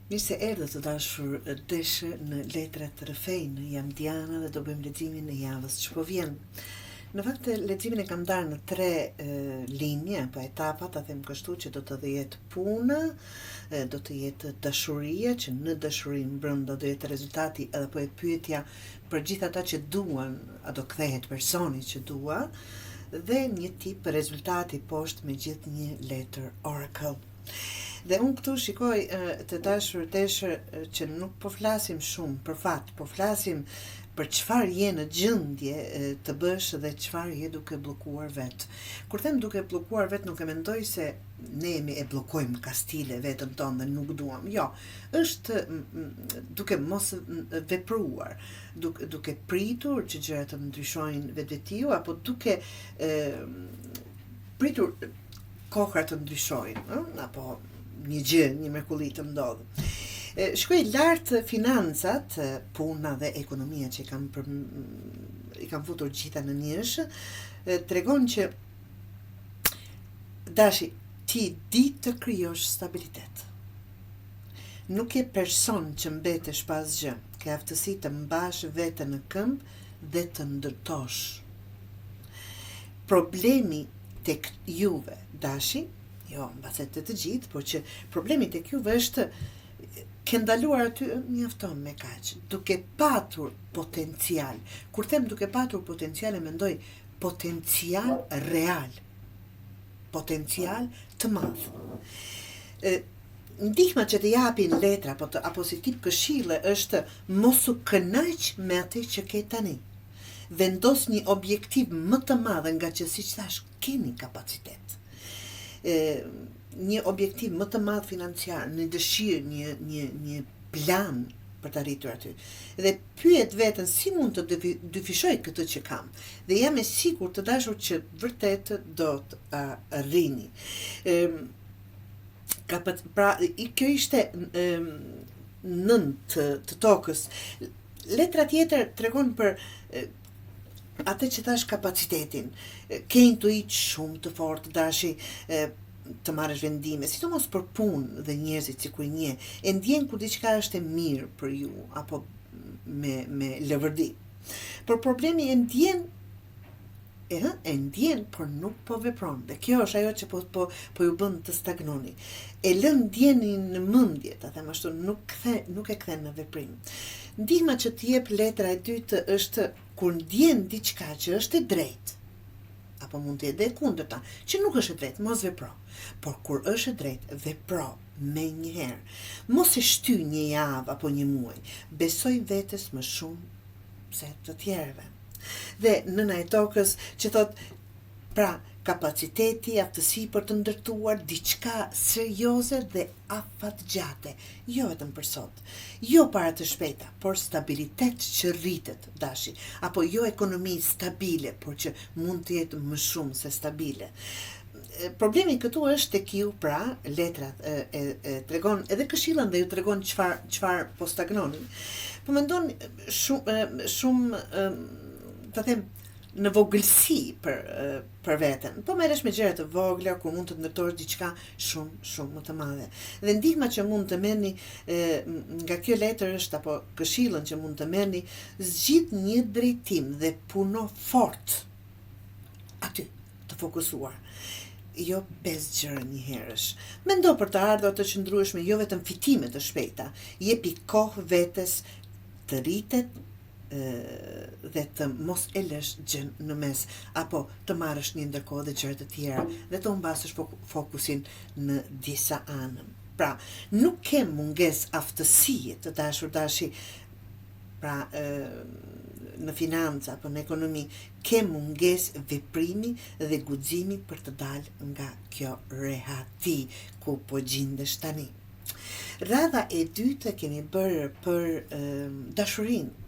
Mirë se erdhe të dashur deshe në letrat rrëfejnë. Jam Diana dhe do bëjmë leximin e javës që po vjen. Në fakt leximin e kam darë në 3 linje, po etapa, ta them kështu, që do të jetë puna, do të jetë dashuria, që në dashurinë brenda do jetë rezultati edhe po e pyetja për gjithë ata që duan, a do kthehet personi që dua, dhe një tip rezultati poshtë me gjithë një letër oracle. Dhe unë këtu shikoj të dashur deshe që nuk po flasim shumë për fat, po flasim për çfarë je në gjendje të bësh dhe çfarë je duke bllokuar vet. Kur them duke bllokuar vet, nuk e mendoj se ne e bllokojmë kastile vetën tonë dhe nuk duam. Jo, është duke mos vepruar, duke pritur që gjërat të ndryshojnë vetvetiu, apo duke pritur kohrat të ndryshojnë, apo një gjë, një mrekulli të ndodhë. Shkoj lartë financat, puna dhe ekonomia që i kam futur gjitha në njësh, tregon që dashi, ti di të krijosh stabilitet. Nuk je person që mbetesh pas gjë, ke aftësi të mbash veten në këmbë dhe të ndërtosh. Problemi tek juve, dashi, jo, mbaset të gjithë, por që problemi tek juve është ke ndaluar aty mjafton me kaq, duke patur potencial. Kur them duke patur potencial, e mendoj potencial real, potencial të madh. Ndihma që të japin letra apo si tip këshille është mos u kënaq me atë që ke tani. Vendos një objektiv më të madh, nga që siç thash, keni kapacitet. Një objektiv më të madh financiar, një dëshirë, një plan për të arritur aty. Dhe pyet veten si mund të dyfishoj këtë që kam. Dhe jam e sigurt të dashur që vërtet do të arrini. Pra, kjo ishte 9 të tokës. Letra tjetër tregon për atë që thash, kapacitetin. Ke intuit shumë të fortë, dashi, të marrësh vendime, sidomos për punë dhe njerëzit sikur një, e ndjen kur diçka është e mirë për ju, apo me lëvërdi. Por problemi e ndjen, por nuk po vepron. Dhe kjo është ajo që po ju bën të stagnoni. E lën ndjenin në mendje, ta them ashtu, nuk e kthen në veprim. Ndihma që të jep letra e dytë është kur ndjen diçka që është e drejtë, apo mund të jetë e kundërta, që nuk është e drejtë, mos vepro. Por kur është e drejtë, vepro me njëherë. Mos e shty një javë apo një muaj. Besoj vetes më shumë se të tjerëve. Dhe nëna e tokës që thot, pra, kapaciteti, aftësi për të ndërtuar diçka serioze dhe afatgjate, jo vetëm për sot, jo para të shpejta, por stabilitet që rritet, dashi, apo jo ekonomi stabile, por që mund të jetë më shumë se stabile. Problemi këtu është tek ju, pra, letrat tregon edhe këshillën dhe ju tregon çfarë po stagnonin. Po mendon shumë ta them në vogëlsi për veten. Po merresh me gjëra të vogla kur mund të ndërtosh diçka shumë më të madhe. Dhe ndihma që mund të merrni nga kjo letër është, apo këshillën që mund të merrni, zgjidh një drejtim dhe puno fort aty, të fokusuar. Jo 5 gjëra një herësh. Mendo për të ardhur të qëndrueshme, jo vetëm fitime të shpejta. Jepi kohë vetes të rritet dhe të mos e lësh gjën në mes, apo të marrësh një ndërkohë dhe gjëra të tjera dhe të humbasësh fokusin në disa anë. Pra, nuk ke mungesë aftësie të dashur dashi, pra në financa apo në ekonomi, ke mungesë veprimi dhe guximi për të dalë nga kjo rehati ku po gjendesh tani. Radha e dytë kemi bërë për dashurinë.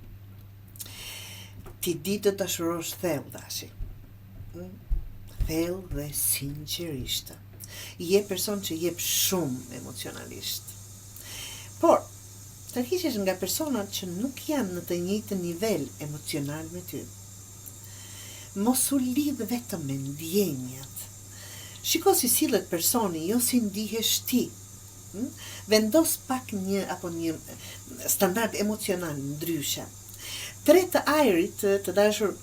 Ti di të dashurosh thellë, dashi. Thellë dhe sinqerisht. Je person që jep shumë emocionalisht. Por, të hiqesh nga personat që nuk janë në të njëjtin nivel emocional me ty. Mos u lidh vetëm me ndjenjat. Shiko si sillet personi, jo si ndihesh ti. Vendos pak një standard emocional ndryshe. 3 të ajrit, të dashur,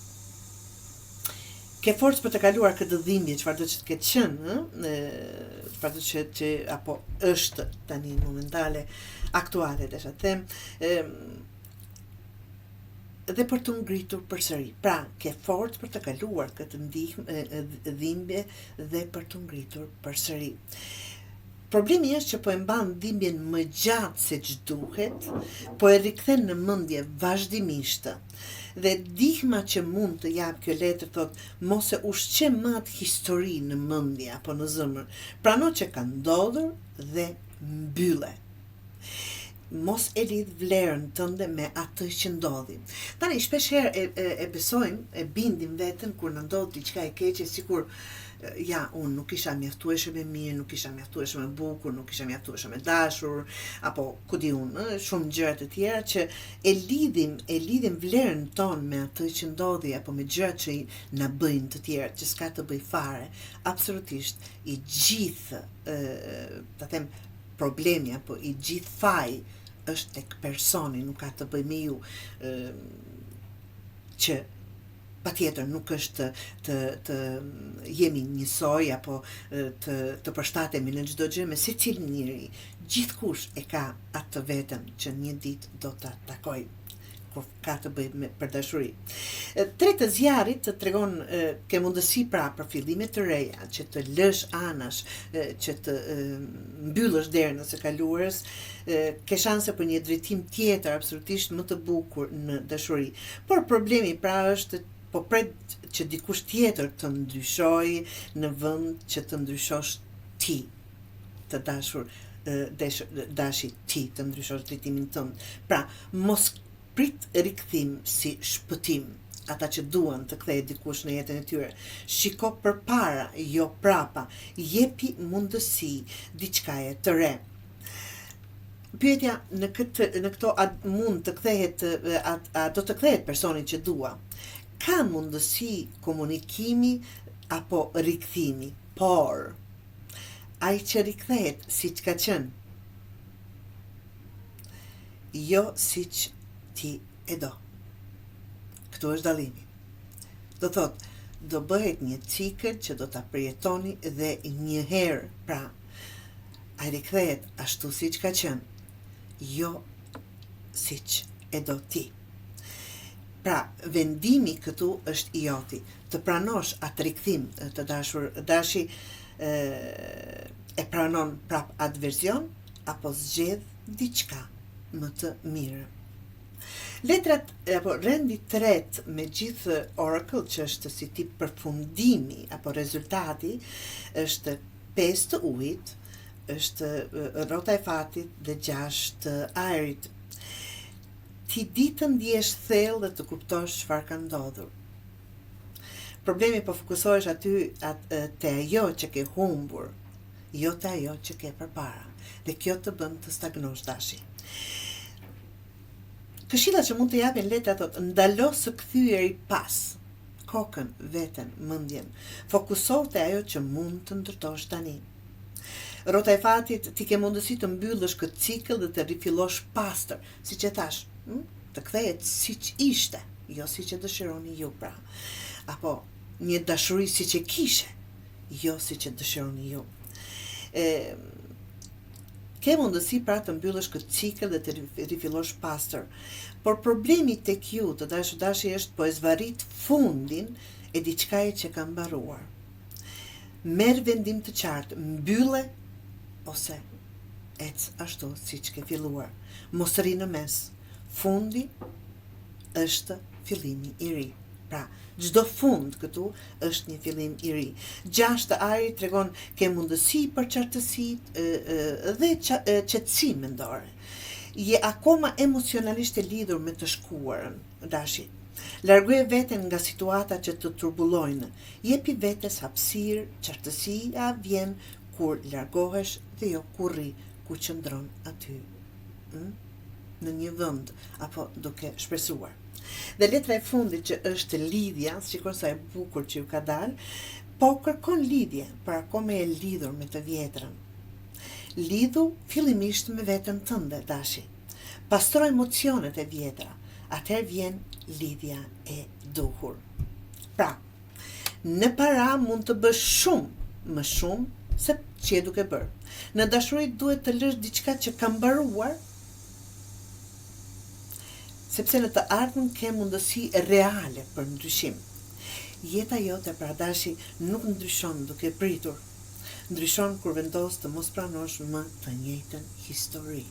ke forcë për të kaluar këtë dhimbje, çfarë do të ketë qenë, çfarë do të që apo është tani momentale, aktuale, desha të them, dhe për të ngritur përsëri. Pra, ke forcë për të kaluar këtë dhimbje dhe për të ngritur përsëri. Problemi është që po e mban dhimbjen më gjatë se ç'duhet, po e rikthen në mendje vazhdimisht. Dhe ndihma që mund të jap kjo letër thotë, mos e ushqe më atë histori në mendje apo në zemër. Prano që ka ndodhur dhe mbylle. Mos e lidh vlerën tënde me atë që ndodhi. Tani shpesh herë e besojmë, e bindim veten kur na ndodh diçka e keqe, sikur unë nuk isha mjaftueshëm e mirë, nuk isha mjaftueshëm e bukur, nuk isha mjaftueshëm e dashur, apo ku di unë, shumë gjëra të tjera që e lidhim vlerën tonë me atë që ndodhi apo me gjërat që na bëjnë të tjera, që s'ka të bëj fare. Absolutisht, i gjithë, ta them, problemi apo i gjithë faji është tek personi, nuk ka të bëj me ju, që patjetër nuk është të jemi njësoj apo të përshtatemi në çdo gjë me secilin njeri. Gjithkush e ka atë vetën që një ditë do ta takoj, kur ka të bëjë për dashuri. 3 të zjarrit të tregon ke mundësi pra për fillime të reja, që të lësh anash, që të mbyllësh derën së kaluarës, ke shanse për një drejtim tjetër absolutisht më të bukur në dashuri. Por problemi pra është po pret që dikush tjetër të ndryshoj në vend që të ndryshosh ti, të dashur, dashi ti të ndryshosh drejtimin tënd. Pra, mos prit rikthim si shpëtim. Ata që duan të kthejë dikush në jetën e tyre, shiko përpara, jo prapa, jepi mundësi diçkaje të re. Pyetja në këto a mund të kthehet, a do të kthehet personi që dua? Ka mundësi komunikimi apo rikthimi, por ai që rikthehet siç ka qenë, jo siç ti e do. Këtu është dallimi. Do thotë, do bëhet një cikël që do ta përjetoni dhe një herë, pra, ai rikthehet ashtu siç ka qenë, jo siç e do ti. Pra, vendimi këtu është i joti, të pranosh atë rikthim të dashur, dashi e pranon prap atë version, apo zgjedh diçka më të mirë. Letrat, apo rendi 3 me gjithë Oracle, që është si tip përfundimi, apo rezultati, është 5 të ujit, është rrota e fatit dhe 6 të ajrit. Ti ditë ndjesh thellë dhe të kuptosh çfarë ka ndodhur. Problemi po fokusohesh aty te ajo që ke humbur, jo te ajo që ke përpara. Dhe kjo të bën të stagnosh dashi. Këshillat që mund të japin letra thotë, ndalo së kthyeri pas, kokën, veten, mendjen. Fokuso te ajo që mund të ndërtosh tani. Rrota e fatit, ti ke mundësi të mbyllësh këtë cikël dhe të rifillosh pastër, siç e thash, të kthehet siç ishte, jo siç e dëshironi ju pra. Apo një dashuri siç e kishe, jo siç e dëshironi ju. Ke mundësi pra të mbyllësh këtë cikël dhe të rifillosh pastër. Por problemi tek ju, të dashi është po e zvarrit fundin e diçkaje që ka mbaruar. Merr vendim të qartë, mbylle ose ec ashtu siç ke filluar. Mos rri në mes. Fundi është fillimi i ri. Pra, çdo fund këtu është një fillim i ri. 6 të ajri tregon ke mundësi për qartësi dhe qetësi mendore. Je akoma emocionalisht e lidhur me të shkuarën, dashi. Largoje veten nga situata që të turbullojnë. Jepi vetes hapësirë, qartësia vjen kur largohesh dhe jo kur rri, ku qëndron aty. Në një vend apo duke shpresuar. Dhe letra e fundit që është lidhja, sikur sa e bukur që ju ka dalë, po kërkon lidhje, por akoma e lidhur me të vjetrën. Lidhu fillimisht me veten tënde, dashi. Pastro emocionet e vjetra, atëherë vjen lidhja e duhur. Pra, në para mund të bësh shumë më shumë se që je duke bërë. Në dashuri duhet të lësh diçka që ka mbaruar, sepse në të ardhmen ke mundësi reale për ndryshim. Jeta jote, pra dashi, nuk ndryshon duke pritur. Ndryshon kur vendos të mos pranosh më të njëjtën histori.